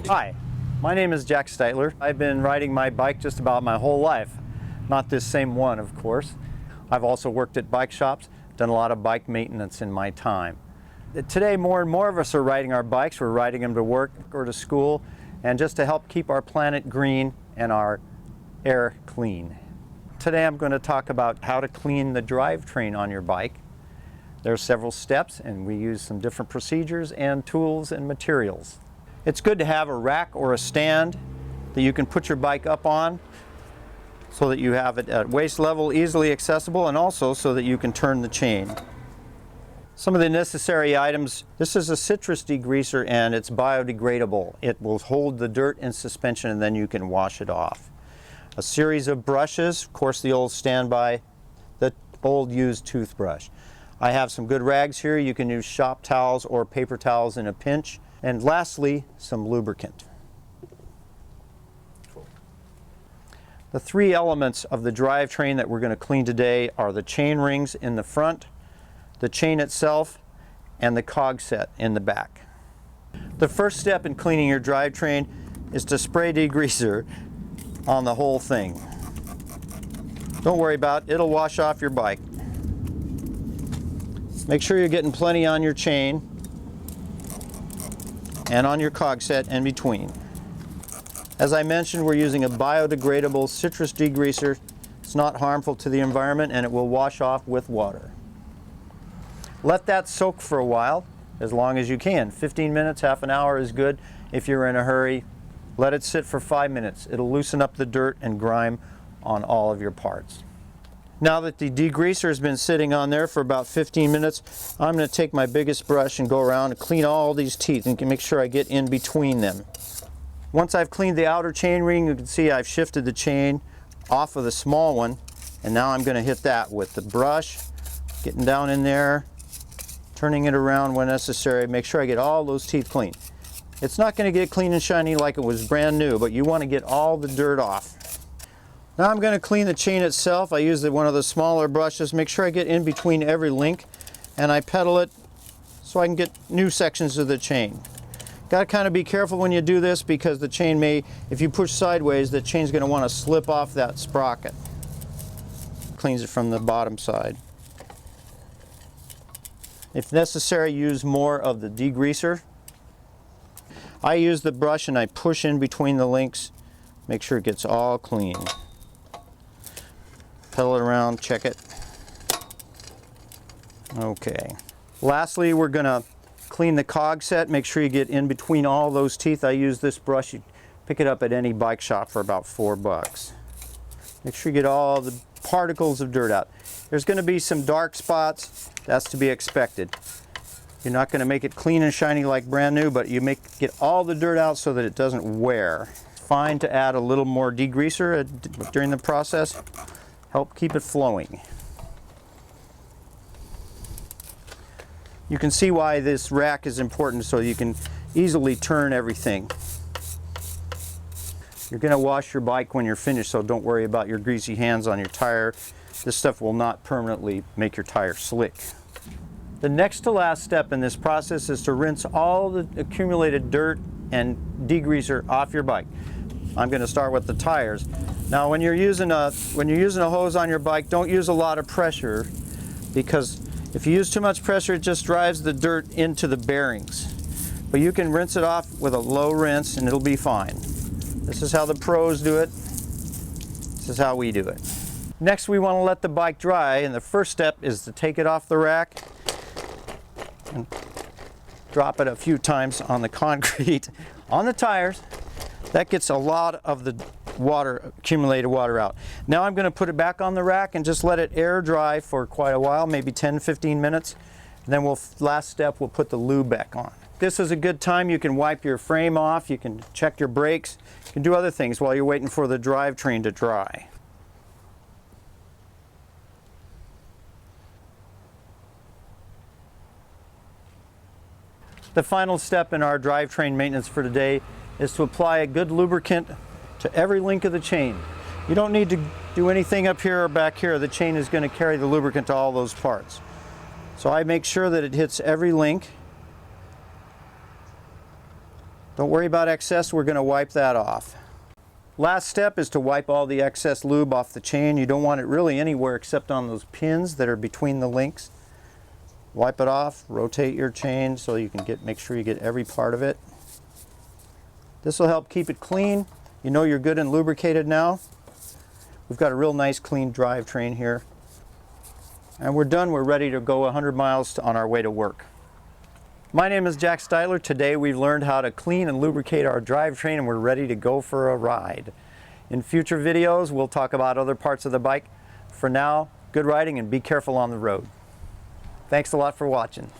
Hi, my name is Jack Stiteler. I've been riding my bike just about my whole life. Not this same one, of course. I've also worked at bike shops, done a lot of bike maintenance in my time. Today, more and more of us are riding our bikes. We're riding them to work or to school, and just to help keep our planet green and our air clean. Today I'm going to talk about how to clean the drivetrain on your bike. There are several steps, and we use some different procedures and tools and materials. It's good to have a rack or a stand that you can put your bike up on so that you have it at waist level, easily accessible, and also so that you can turn the chain. Some of the necessary items: this is a citrus degreaser and it's biodegradable. It will hold the dirt in suspension and then you can wash it off. A series of brushes, of course the old standby, the old used toothbrush. I have some good rags here. You can use shop towels or paper towels in a pinch. And lastly, some lubricant. The three elements of the drivetrain that we're going to clean today are the chain rings in the front, the chain itself, and the cog set in the back. The first step in cleaning your drivetrain is to spray degreaser on the whole thing. Don't worry about it, it'll wash off your bike. Make sure you're getting plenty on your chain and on your cog set in between. As I mentioned, we're using a biodegradable citrus degreaser. It's not harmful to the environment and it will wash off with water. Let that soak for a while, as long as you can. 15 minutes, half an hour is good. If you're in a hurry, let it sit for 5 minutes. It'll loosen up the dirt and grime on all of your parts. Now that the degreaser has been sitting on there for about 15 minutes, I'm going to take my biggest brush and go around and clean all these teeth and make sure I get in between them. Once I've cleaned the outer chain ring, you can see I've shifted the chain off of the small one, and now I'm going to hit that with the brush, getting down in there, turning it around when necessary. Make sure I get all those teeth clean. It's not going to get clean and shiny like it was brand new, but you want to get all the dirt off. Now I'm going to clean the chain itself. I use one of the smaller brushes. Make sure I get in between every link, and I pedal it so I can get new sections of the chain. Got to kind of be careful when you do this, because the chain may, if you push sideways, the chain's going to want to slip off that sprocket. Cleans it from the bottom side. If necessary, use more of the degreaser. I use the brush and I push in between the links. Make sure it gets all clean. Pedal it around, check it. Okay. Lastly, we're going to clean the cog set. Make sure you get in between all those teeth. I use this brush. You pick it up at any bike shop for about $4. Make sure you get all the particles of dirt out. There's going to be some dark spots. That's to be expected. You're not going to make it clean and shiny like brand new, but you get all the dirt out so that it doesn't wear. It's fine to add a little more degreaser during the process. Help keep it flowing. You can see why this rack is important, so you can easily turn everything. You're going to wash your bike when you're finished, so don't worry about your greasy hands on your tire. This stuff will not permanently make your tire slick. The next to last step in this process is to rinse all the accumulated dirt and degreaser off your bike. I'm going to start with the tires. Now when you're using a hose on your bike, don't use a lot of pressure, because if you use too much pressure, it just drives the dirt into the bearings. But you can rinse it off with a low rinse and it'll be fine. This is how the pros do it. This is how we do it. Next, we want to let the bike dry, and the first step is to take it off the rack and drop it a few times on the concrete, on the tires. That gets a lot of the accumulated water out. Now I'm going to put it back on the rack and just let it air dry for quite a while, maybe 10-15 minutes. And then last step, we'll put the lube back on. This is a good time. You can wipe your frame off, you can check your brakes, you can do other things while you're waiting for the drivetrain to dry. The final step in our drivetrain maintenance for today is to apply a good lubricant to every link of the chain. You don't need to do anything up here or back here. The chain is going to carry the lubricant to all those parts. So I make sure that it hits every link. Don't worry about excess, we're going to wipe that off. Last step is to wipe all the excess lube off the chain. You don't want it really anywhere except on those pins that are between the links. Wipe it off, rotate your chain so you can make sure you get every part of it. This will help keep it clean. You know you're good and lubricated now. We've got a real nice clean drivetrain here. And we're done, we're ready to go 100 miles on our way to work. My name is Jack Stiteler. Today we've learned how to clean and lubricate our drivetrain and we're ready to go for a ride. In future videos we'll talk about other parts of the bike. For now, good riding and be careful on the road. Thanks a lot for watching.